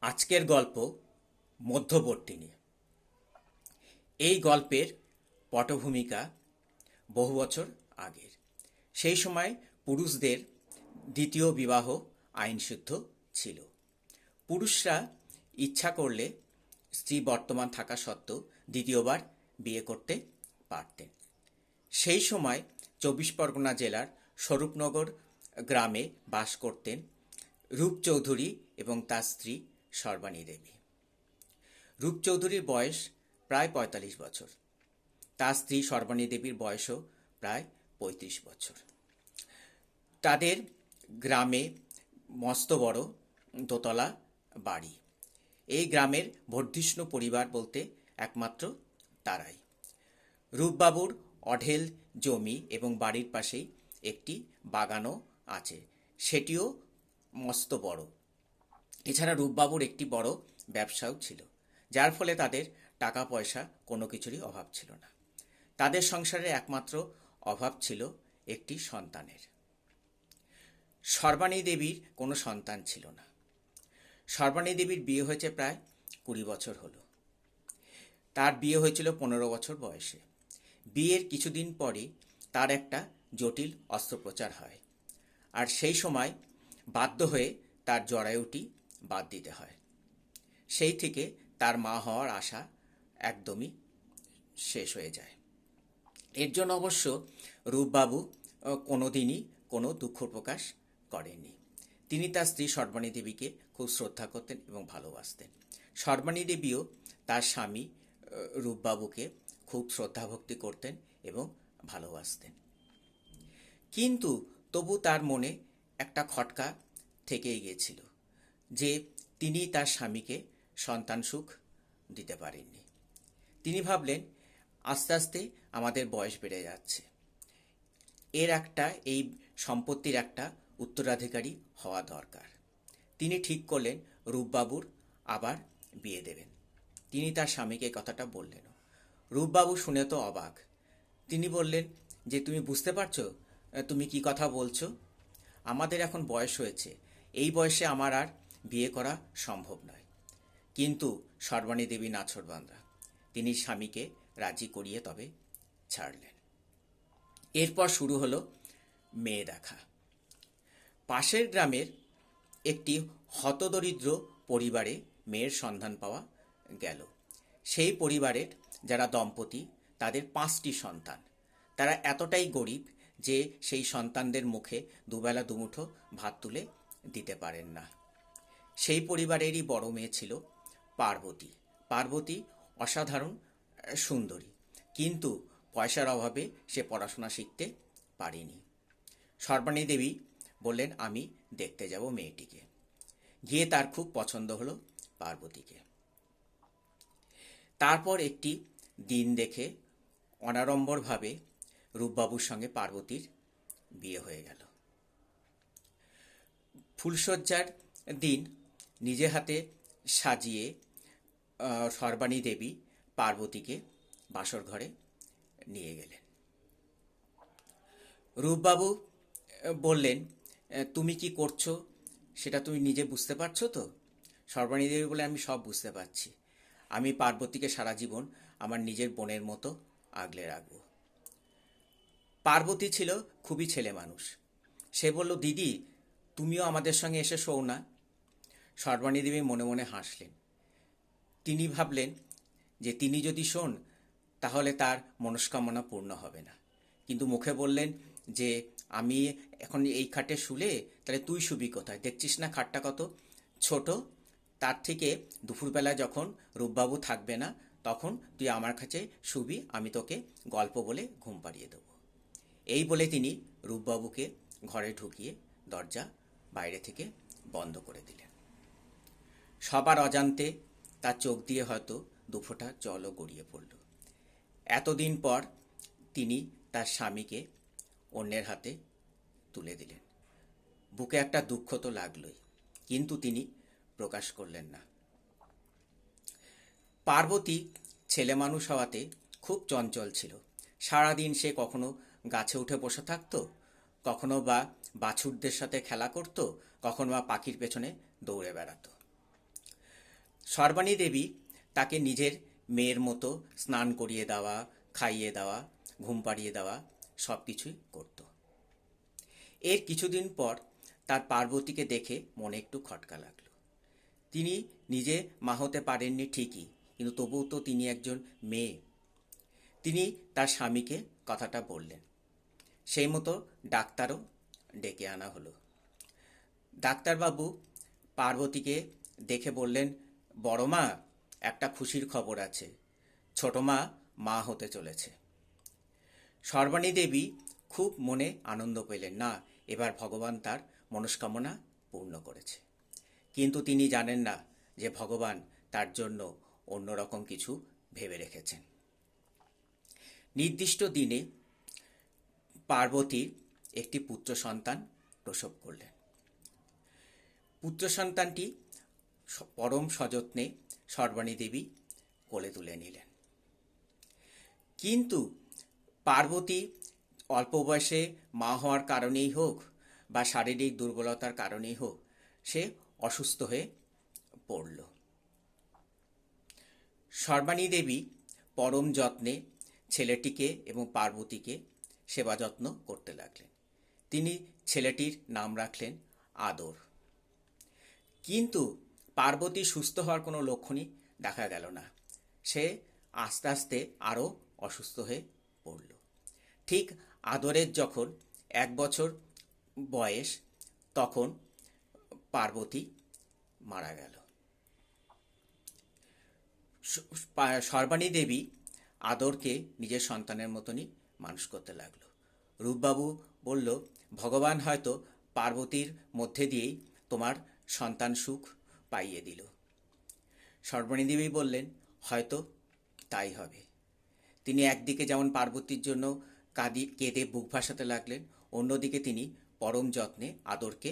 আজকের গল্প মধ্যবর্তিনী। এই গল্পের পটভূমিকা বহু বছর আগের। সেই সময় পুরুষদের দ্বিতীয় বিবাহ আইনসিদ্ধ ছিল। পুরুষরা ইচ্ছা করলে স্ত্রী বর্তমান থাকা সত্ত্বেও দ্বিতীয়বার বিয়ে করতে পারতেন। সেই সময় ২৪ পরগনা জেলার স্বরূপনগর গ্রামে বাস করতেন রূপ চৌধুরী এবং তার স্ত্রী সর্বাণী দেবী। রূপ চৌধুরীর বয়স প্রায় ৪৫ বছর, তার স্ত্রী সর্বাণী দেবীর বয়সও প্রায় ৩৫ বছর। তাদের গ্রামে মস্ত বড় দোতলা বাড়ি। এই গ্রামের বর্ধিষ্ণু পরিবার বলতে একমাত্র তারাই। রূপবাবুর অঢেল জমি এবং বাড়ির পাশেই একটি বাগানও আছে, সেটিও মস্ত বড়। এছাড়া রূপবাবুর একটি বড় ব্যবসাও ছিল, যার ফলে তাদের টাকা পয়সা কোনো কিছুরই অভাব ছিল না। তাদের সংসারে একমাত্র অভাব ছিল একটি সন্তানের। সর্বাণী দেবীর কোনো সন্তান ছিল না। সর্বাণী দেবীর বিয়ে হয়েছে প্রায় ২০ বছর হলো। তার বিয়ে হয়েছিল ১৫ বছর বয়সে। বিয়ের কিছুদিন পরে তার একটা জটিল অস্ত্রোপচার হয়, আর সেই সময় বাধ্য হয়ে তার জরায়ুটি বাদ দিতে হয়। সেই থেকে তার মা হওয়ার আশা একদমই শেষ হয়ে যায়। এর জন্য অবশ্য রূপবাবু কোনোদিনই কোনো দুঃখ প্রকাশ করেননি। তিনি তার স্ত্রী সর্বাণী দেবীকে খুব শ্রদ্ধা করতেন এবং ভালোবাসতেন। সর্বাণী দেবীও তার স্বামী রূপবাবুকে খুব শ্রদ্ধা ভক্তি করতেন এবং ভালোবাসতেন। কিন্তু তবু তার মনে একটা খটকা থেকেই গিয়েছিল যে তিনি তার স্বামীকে সন্তান সুখ দিতে পারেননি। তিনি ভাবলেন, আস্তে আস্তে আমাদের বয়স বেড়ে যাচ্ছে, এই সম্পত্তির একটা উত্তরাধিকারী হওয়া দরকার। তিনি ঠিক করলেন রূপবাবুর আবার বিয়ে দেবেন। তিনি তার স্বামীকে কথাটা বললেন। রূপবাবু শুনে তো অবাক। তিনি বললেন যে, তুমি বুঝতে পারছো তুমি কি কথা বলছো? আমাদের এখন বয়স হয়েছে, এই বয়সে আমার আর বিয়ে করা সম্ভব নয়। কিন্তু সর্বাণী দেবী নাছোড়বান্দা। তিনি স্বামীকে রাজি করিয়ে তবে ছাড়লেন। এরপর শুরু হলো মেয়ে দেখা। পাশের গ্রামের একটি হতদরিদ্র পরিবারে মেয়ের সন্ধান পাওয়া গেল। সেই পরিবারের যারা দম্পতি, তাদের ৫টি সন্তান। তারা এতটাই গরিব যে সেই সন্তানদের মুখে দুবেলা দুমুঠো ভাত তুলে দিতে পারেন না। সেই পরিবারেরই বড় মেয়ে ছিল পার্বতী। পার্বতী অসাধারণ সুন্দরী, কিন্তু পয়সার অভাবে সে পড়াশোনা শিখতে পারেনি। সর্বাণী দেবী বললেন, আমি দেখতে যাব মেয়েটিকে। গিয়ে তার খুব পছন্দ হলো পার্বতীকে। তারপর একটি দিন দেখে অনাড়ম্বরভাবে রূপবাবুর সঙ্গে পার্বতীর বিয়ে হয়ে গেল। ফুলশয্যার দিন নিজে হাতে সাজিয়ে সর্বাণী দেবী পার্বতীকে বাসর ঘরে নিয়ে গেলেন। রূপবাবু বললেন, তুমি কি করছো সেটা তুমি নিজে বুঝতে পারছো তো? সর্বাণী দেবী বলে, আমি সব বুঝতে পারছি। আমি পার্বতীকে সারা জীবন আমার নিজের বোনের মতো আগলে রাখব। পার্বতী ছিল খুবই ছেলে মানুষ। সে বলল, দিদি তুমিও আমাদের সঙ্গে এসে শোও না। সর্বাণী দেবী মনে মনে হাসলেন। তিনি ভাবলেন যে তিনি যদি শোন তাহলে তার মনস্কামনা পূর্ণ হবে না, কিন্তু মুখে বললেন যে আমি এখন এই খাটে শুলে তাহলে তুই শুবি কোথায়? দেখছিস না খাটটা কত ছোট? তার থেকে দুপুরবেলা যখন রূপবাবু থাকবে না তখন তুই আমার কাছে শুবি, আমি তোকে গল্প বলে ঘুম পাড়িয়ে দেবো। এই বলে তিনি রূপবাবুকে ঘরে ঢুকিয়ে দরজা বাইরে থেকে বন্ধ করে দিলেন। সবার অজান্তে তার চোখ দিয়ে হয়তো দুফোঁটা জলও গড়িয়ে পড়ল। এতদিন পর তিনি তার স্বামীকে অন্যের হাতে তুলে দিলেন। বুকে একটা দুঃখ তো লাগলই, কিন্তু তিনি প্রকাশ করলেন না। পার্বতী ছেলে মানুষ হওয়াতে খুব চঞ্চল ছিল। সারাদিন সে কখনো গাছে উঠে বসে থাকতো, কখনো বা বাছুরদের সাথে খেলা করত, কখনো বা পাখির পেছনে দৌড়ে বেড়াতো। সর্বাণী দেবী তাকে নিজের মেয়ের মতো স্নান করিয়ে দেওয়া, খাইয়ে দেওয়া, ঘুম পাড়িয়ে দেওয়া সব কিছুই করত। এর কিছুদিন পর তার পার্বতীকে দেখে মনে একটু খটকা লাগলো। তিনি নিজে মা হতে পারেননি ঠিকই, কিন্তু তবুও তো তিনি একজন মেয়ে। তিনি তার স্বামীকে কথাটা বললেন। সেই মতো ডাক্তারও ডেকে আনা হলো। ডাক্তারবাবু পার্বতীকে দেখে বললেন, বড় মা, একটা খুশির খবর আছে, ছোট মা মা হতে চলেছে। সর্বাণী দেবী খুব মনে আনন্দ পেলেন, না, এবার ভগবান তার মনস্কামনা পূর্ণ করেছে। কিন্তু তিনি জানেন না যে ভগবান তার জন্য অন্যরকম কিছু ভেবে রেখেছেন। নির্দিষ্ট দিনে পার্বতীর একটি পুত্র সন্তান প্রসব করলেন। পুত্র সন্তানটি পরম সযত্নে সর্বাণী দেবী কোলে তুলে নিলেন। কিন্তু পার্বতী অল্প বয়সে মা হওয়ার কারণেই হোক বা শারীরিক দুর্বলতার কারণেই হোক, সে অসুস্থ হয়ে পড়ল। সর্বাণী দেবী পরম যত্নে ছেলেটিকে এবং পার্বতীকে সেবা যত্ন করতে লাগলেন। তিনি ছেলেটির নাম রাখলেন আদর। কিন্তু পার্বতী সুস্থ হওয়ার কোনো লক্ষণই দেখা গেল না। সে আস্তে আস্তে আরও অসুস্থ হয়ে পড়ল। ঠিক আদরের যখন 1 বছর বয়স, তখন পার্বতী মারা গেল। সর্বাণী দেবী আদরকে নিজের সন্তানের মতনই মানুষ করতে লাগলো। রূপবাবু বলল, ভগবান হয়তো পার্বতীর মধ্যে দিয়েই তোমার সন্তান সুখ পাইয়ে দিল। সর্বাণী দেবী বললেন, হয়তো তাই হবে। তিনি একদিকে যেমন পার্বতীর জন্য কেঁদে বুক ভাসাতে লাগলেন, অন্যদিকে তিনি পরম যত্নে আদরকে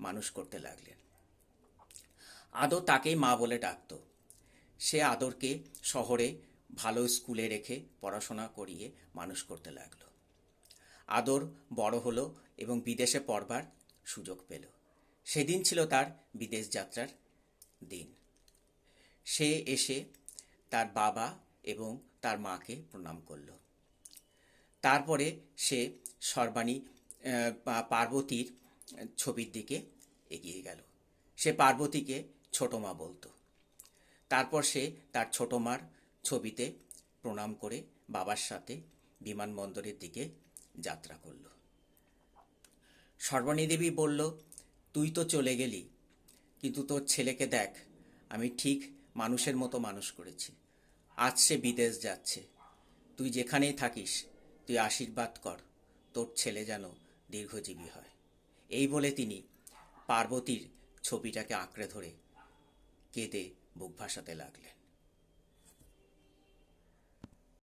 মানুষ করতে লাগলেন। আদর তাকেই মা বলে ডাকত। সে আদরকে শহরে ভালো স্কুলে রেখে পড়াশোনা করিয়ে মানুষ করতে লাগলো। আদর বড় হলো এবং বিদেশে পড়বার সুযোগ পেল। সেদিন ছিল তার বিদেশ যাত্রার দিন। সে এসে তার বাবা এবং তার মাকে প্রণাম করল। তারপরে সে সর্বাণী পার্বতীর ছবির দিকে এগিয়ে গেল। সে পার্বতীকে ছোটো মা বলতো। তারপর সে তার ছোটো মার ছবিতে প্রণাম করে বাবার সাথে বিমানবন্দরের দিকে যাত্রা করল। সর্বাণী দেবী বলল, তুই তো চলে গেলি, কিন্তু তোর ছেলেকে দেখ, আমি ঠিক মানুষের মতো মানুষ করেছি। আজ সে বিদেশ যাচ্ছে। তুই যেখানেই থাকিস, তুই আশীর্বাদ কর, তোর ছেলে যেন দীর্ঘজীবী হয়। এই বলে তিনি পার্বতীর ছবিটাকে আঁকড়ে ধরে কেঁদে বুক ভাসাতে লাগলেন।